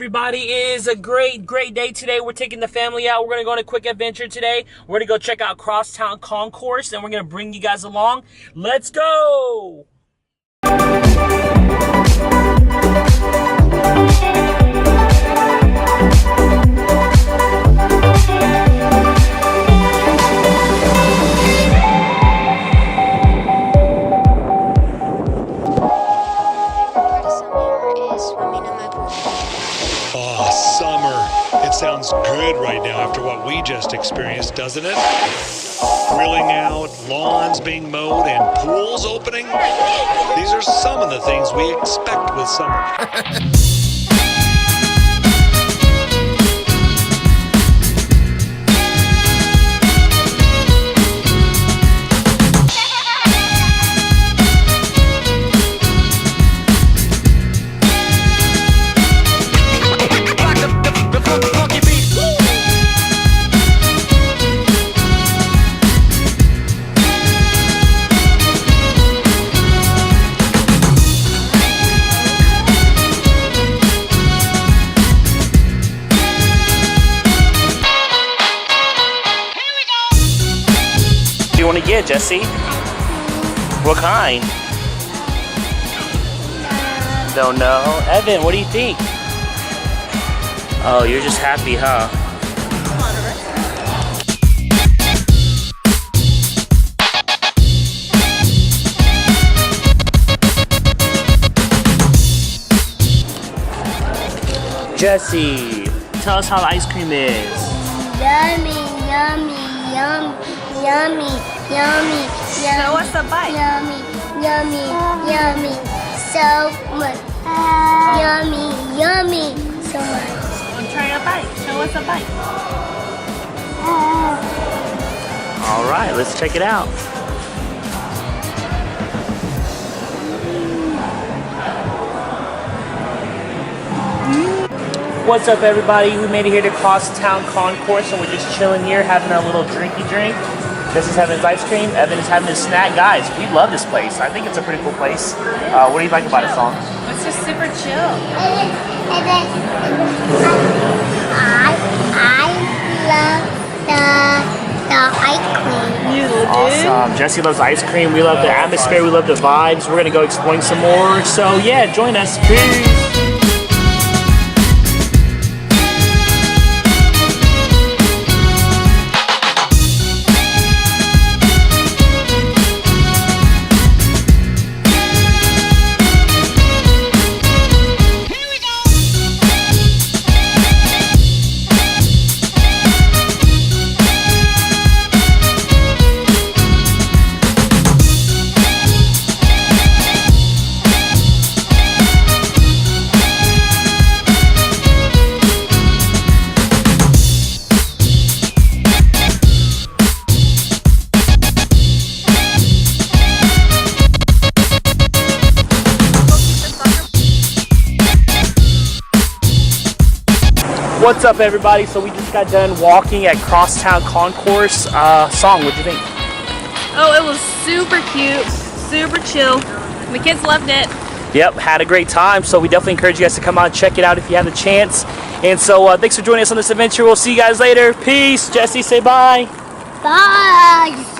Everybody, it is a great day today. We're taking the family out. We're going to go on a quick adventure today. We're going to go check out Crosstown Concourse, and we're going to bring you guys along. Let's go! It sounds good right now after what we just experienced, doesn't it? Grilling out, lawns being mowed, and pools opening. These are some of the things we expect with summer. What do you want to get, Jesse? What kind? Don't know. Evan, what do you think? Oh, you're just happy, huh? Jesse, tell us how the ice cream is. Yummy, yummy, yummy. Yummy, yummy, yummy. Show us a bite. Yummy, yummy, yummy. So much. Yummy, yummy. So much. We'll try a bite. Show us a bite. All right, let's check it out. What's up, everybody? We made it here to Crosstown Concourse, and we're just chilling here, having our little drinky drink. Jesse's having his ice cream. Evan is having his snack. Guys, we love this place. I think it's a pretty cool place. What do you like about it, Song? It's just super chill. I love the ice cream. You do? Awesome. Jesse loves ice cream. We love the atmosphere. We love the vibes. We're going to go exploring some more. So, yeah, join us. Peace. What's up, everybody? So we just got done walking at Crosstown Concourse. Song, what'd you think? Oh, it was super cute, super chill. The kids loved it. Yep, had a great time. So we definitely encourage you guys to come out and check it out if you have the chance. And so thanks for joining us on this adventure. We'll see you guys later. Peace. Jesse, say bye. Bye.